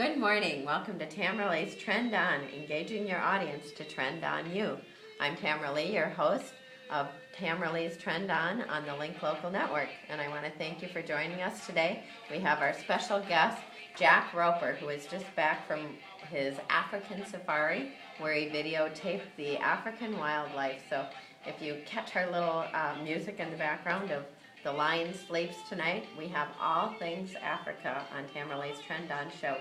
Good morning. Welcome to Tamara Leigh's Trend On, engaging your audience to trend on you. I'm Tamara Leigh, your host of Tamara Leigh's Trend On the Link Local Network, and I want to thank you for joining us today. We have our special guest, Jack Roper, who is just back from his African safari, where he videotaped the African wildlife. So if you catch our little music in the background of the lion sleeps tonight, we have all things Africa on Tamara Leigh's Trend On show.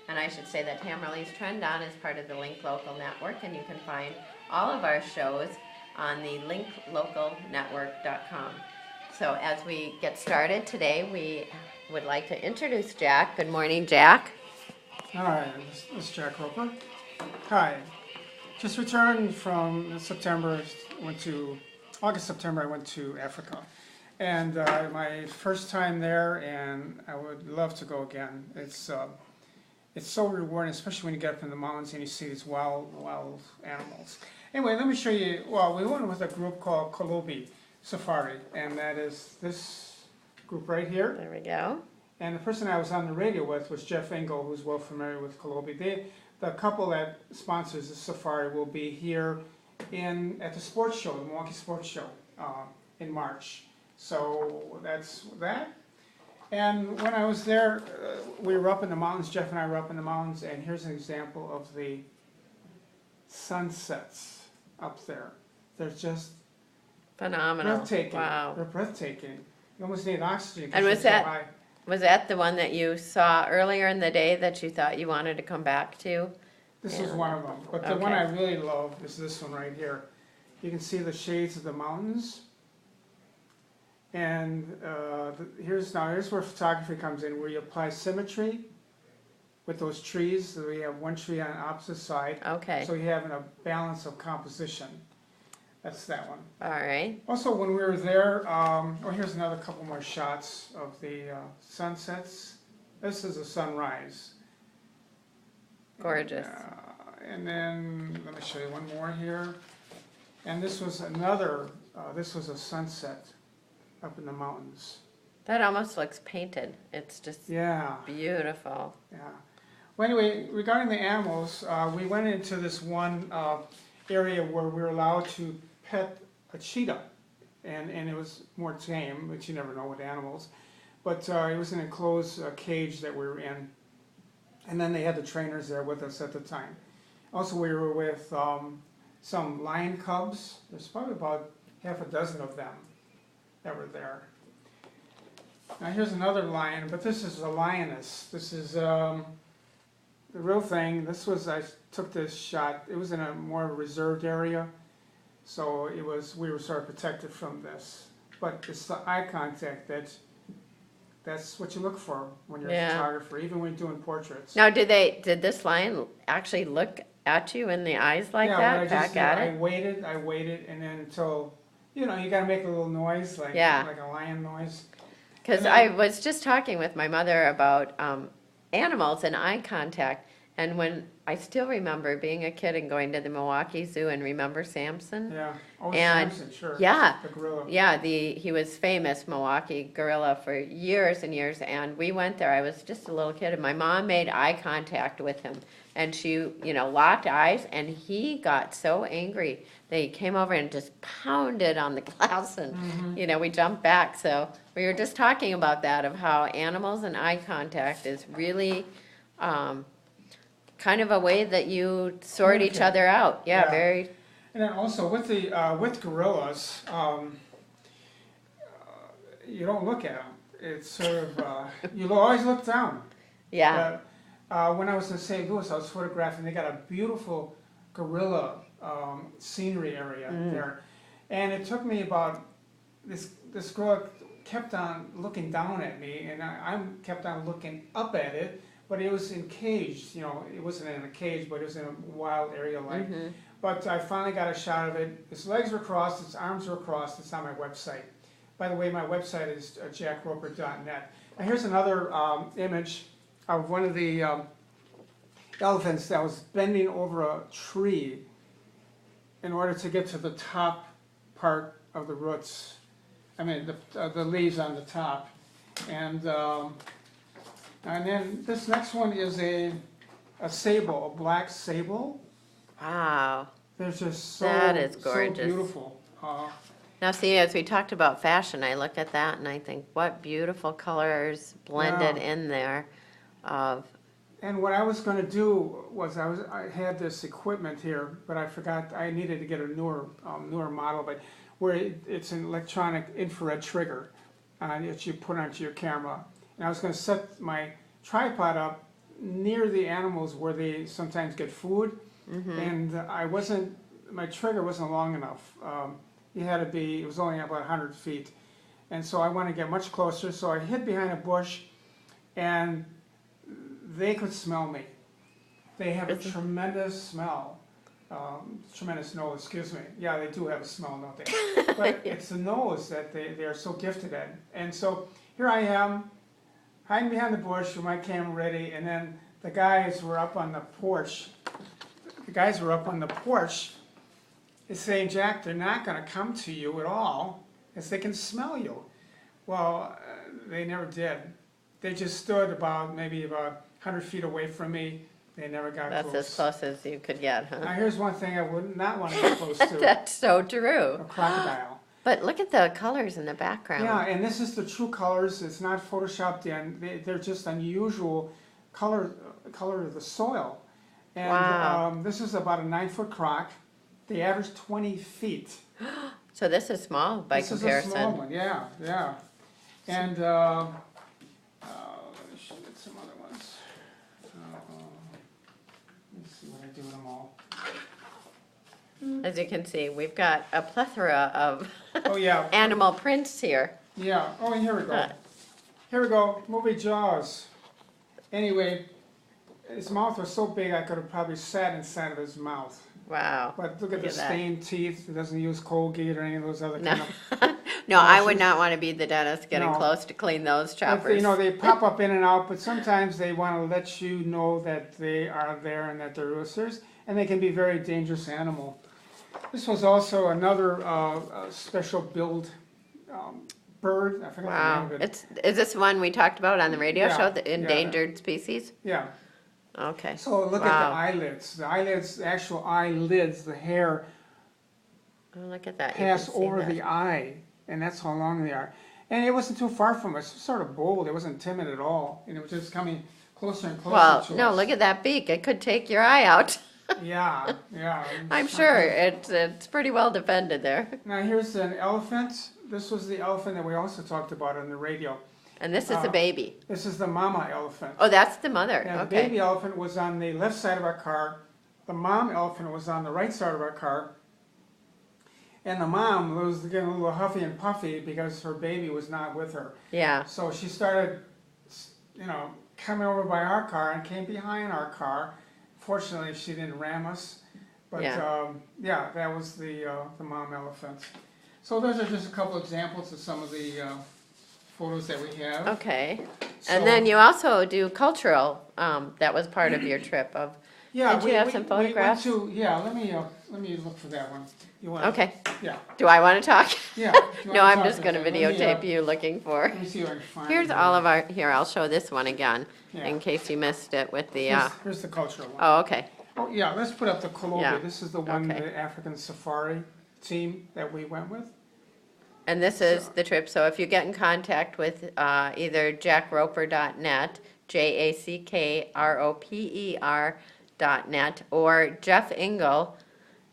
And I should say that Tamara Leigh's Trend On is part of the Link Local Network, and you can find all of our shows on the linklocalnetwork.com. So as we get started today, we would like to introduce Jack. Good morning, Jack. Hi, this is Jack Roper. Hi. Just returned from September, August, September, I went to Africa. And my first time there, and I would love to go again. It's so rewarding, especially when you get up in the mountains and you see these wild animals. Anyway, let me show you, well, we went with a group called Kolobi Safari, and that is this group right here. There we go. And the person I was on the radio with was Jeff Engel, who's well familiar with Kolobi. The couple that sponsors the safari will be here at the sports show, the Milwaukee Sports Show, in March. So that's that. And when I was there, we were up in the mountains, Jeff and I were up in the mountains, and here's an example of the sunsets up there. They're just phenomenal. Breathtaking. Wow. They're breathtaking. You almost need oxygen. And was that the one that you saw earlier in the day that you thought you wanted to come back to? This was one of them. But the one I really love is this one right here. You can see the shades of the mountains. And here's where photography comes in, where you apply symmetry with those trees. So we have one tree on the opposite side. Okay. So you have a balance of composition. That's that one. All right. Also, when we were there, here's another couple more shots of the sunsets. This is a sunrise. Gorgeous. And then, let me show you one more here. And this was this was a sunset up in the mountains. That almost looks painted. It's just Yeah. beautiful. Yeah. Well, anyway, regarding the animals, we went into this one area where we were allowed to pet a cheetah, and it was more tame, which you never know with animals. But it was an enclosed cage that we were in, and then they had the trainers there with us at the time. Also, we were with some lion cubs. There's probably about half a dozen of them that were there. Now here's another lion, but this is a lioness. This is the real thing. I took this shot. It was in a more reserved area, so we were sort of protected from this. But it's the eye contact that's what you look for when you're a photographer, even when you're doing portraits. Now, did this lion actually look at you in the eyes like that? Back at it? I waited, and then until, you got to make a little noise, like a lion noise. Because I was just talking with my mother about animals and eye contact, and when I still remember being a kid and going to the Milwaukee Zoo and remember Samson. Yeah. Oh, and Samson, sure. Yeah. The gorilla. Yeah, he was famous Milwaukee gorilla for years and years, and we went there. I was just a little kid, and my mom made eye contact with him, and she, locked eyes, and he got so angry that he came over and just pounded on the glass, and we jumped back. So we were just talking about that, of how animals and eye contact is really kind of a way that you sort each other out. Yeah, very. And then also with gorillas, you don't look at them. It's sort of you always look down. Yeah. When I was in St. Louis, I was photographing. They got a beautiful gorilla scenery area there, and it took me about this gorilla kept on looking down at me, and I kept on looking up at it. But it was encaged, it wasn't in a cage, but it was in a wild area like. But I finally got a shot of it. Its legs were crossed, its arms were crossed. It's on my website. By the way, my website is jackroper.net. And here's another image of one of the elephants that was bending over a tree in order to get to the top part of the roots. The leaves on the top. And And then this next one is a sable, a black sable. Wow. They're just so, That is so gorgeous. beautiful. Now see, as we talked about fashion, I look at that and I think, what beautiful colors blended Yeah. in there of, And what I was going to do was I had this equipment here, but I forgot I needed to get a newer model, but where it's an electronic infrared trigger that you put onto your camera. And I was going to set my tripod up near the animals where they sometimes get food, and my trigger wasn't long enough. It was only about 100 feet, and so I wanted to get much closer. So I hid behind a bush, and they could smell me. They have a tremendous smell. Tremendous nose, excuse me. Yeah, they do have a smell, don't they? But it's the nose that they are so gifted at. And so here I am, hiding behind the bush with my camera ready, and then the guys were up on the porch. Is saying, Jack, they're not going to come to you at all, as they can smell you. Well, they never did. They just stood maybe about 100 feet away from me. They never got that's close. as close as you could get, Now huh? here's one thing I would not want to get close to, That's so true. a crocodile. But look at the colors in the background. Yeah, and this is the true colors. It's not photoshopped in. They're just unusual color of the soil. And Wow. This is about a 9-foot croc. They average 20 feet. So this is small by This comparison. is a small one, yeah. And let me show you some other ones. Let me see what I do with them all. As you can see, we've got a plethora of Oh, yeah. animal prints here. Yeah, oh, and here we go. Huh. Here we go, movie Jaws. Anyway, his mouth was so big I could have probably sat inside of his mouth. Wow. But look at the that. stained teeth. It doesn't use Colgate or any of those other No, kind of. no, I would not want to be the dentist getting No. close to clean those But, choppers. they pop up in and out, but sometimes they want to let you know that they are there and that they're roosters, and they can be a very dangerous animal. This was also another special build bird. I forgot the Wow. name of it. Is this one we talked about on the radio Yeah, show, the yeah. endangered species? Yeah. Okay. So look Wow. at the eyelids. The eyelids, the actual eyelids, the hair Oh, look at that. You pass can see over that. the eye, and that's how long they are. And it wasn't too far from us. It was sort of bold. It wasn't timid at all, and it was just coming closer and closer Well, to no, us. look at that beak. It could take your eye out. Yeah, yeah. I'm sure it's pretty well defended there. Now here's an elephant. This was the elephant that we also talked about on the radio. And this is the baby. This is the mama elephant. Oh, that's the mother. Now, the Okay. baby elephant was on the left side of our car. The mom elephant was on the right side of our car. And the mom was getting a little huffy and puffy because her baby was not with her. Yeah. So she started, coming over by our car and came behind our car. Fortunately, she didn't ram us. But Yeah. that was the mom elephant. So those are just a couple examples of some of the photos that we have. Okay. So- And then you also do cultural. That was part of your trip. Of Yeah, Did you have some photographs? We went to, let me look for that one. You want? Okay. Yeah, Do I want to talk? yeah. You No, wanna I'm talk just going to that? Let me, videotape you looking for. Let me see if I can find Here's it. all of our. Here, I'll show this one again Yeah. in case you missed it with the. Here's the cultural one. Oh, okay. Oh, yeah, let's put up the Colombia. Yeah. This is the one, Okay. the African safari team that we went with. And this is the trip, so if you get in contact with either jackroper.net, JACKROPER.net, or Jeff Engel,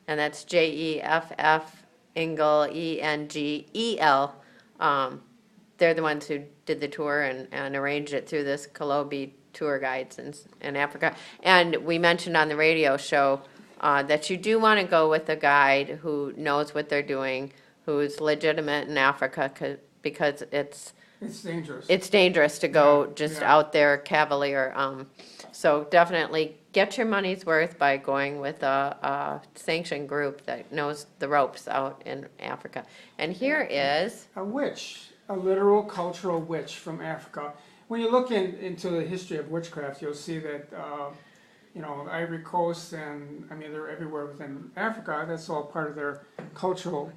and that's JEFF Engel, ENGEL, they're the ones who did the tour and arranged it through this Colombia tour guides in Africa. And we mentioned on the radio show that you do want to go with a guide who knows what they're doing, who's legitimate in Africa, because it's It's dangerous. to go Yeah, just yeah. out there cavalier. So definitely get your money's worth by going with a sanctioned group that knows the ropes out in Africa. And here is, A witch, a literal cultural witch from Africa. When you look into the history of witchcraft, you'll see that, Ivory Coast and, they're everywhere within Africa. That's all part of their cultural.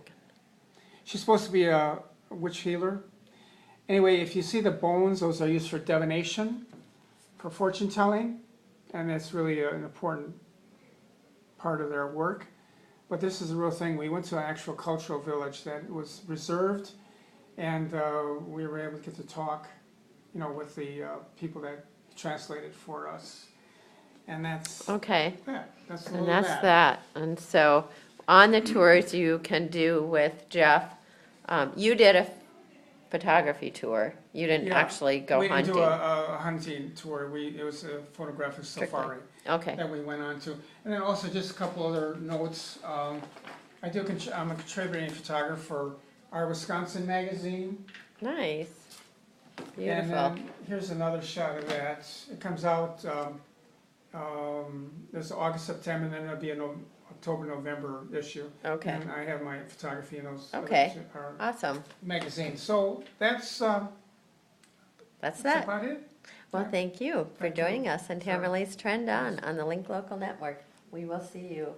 She's supposed to be a witch healer. Anyway, if you see the bones, those are used for divination. for fortune telling, and that's really an important part of their work. But this is a real thing. We went to an actual cultural village that was reserved, and we were able to get to talk, with the people that translated for us. And that's Okay. that. That's a And little that's of that. And so on the tours you can do with Jeff, you did a photography tour. You didn't Yeah. actually go We didn't hunting. do a hunting tour. It was a photographic Strictly. safari Okay. that we went on to. And then also just a couple other notes. I'm a contributing photographer for our Wisconsin magazine. Nice. And Beautiful. then here's another shot of that. It comes out, there's August, September, and then there'll be an October, November issue. Okay. And I have my photography in those other Okay. our Awesome. magazines. So that's That's that. about it. Well, thank you for Thank you. joining us on Sure. Tamara Lee's Trend On the Link Local Network. We will see you.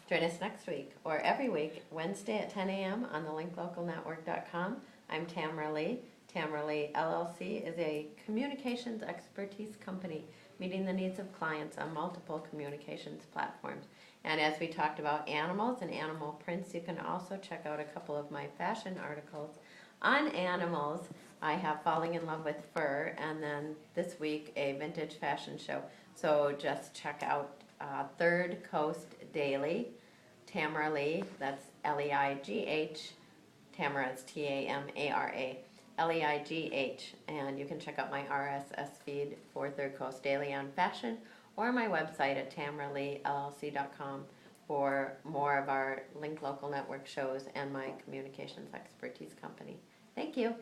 Join us next week or every week, Wednesday at 10 a.m. on the linklocalnetwork.com. I'm Tamara Leigh. Tamara Leigh LLC is a communications expertise company meeting the needs of clients on multiple communications platforms. And as we talked about animals and animal prints, you can also check out a couple of my fashion articles on animals. I have Falling in Love with Fur, and then this week a vintage fashion show. So just check out Third Coast Daily, Tamara Leigh, that's Leigh, Tamara is Tamara, Leigh, and you can check out my RSS feed for Third Coast Daily on fashion, or my website at tamaraleehlc.com for more of our Link Local Network shows and my communications expertise company. Thank you.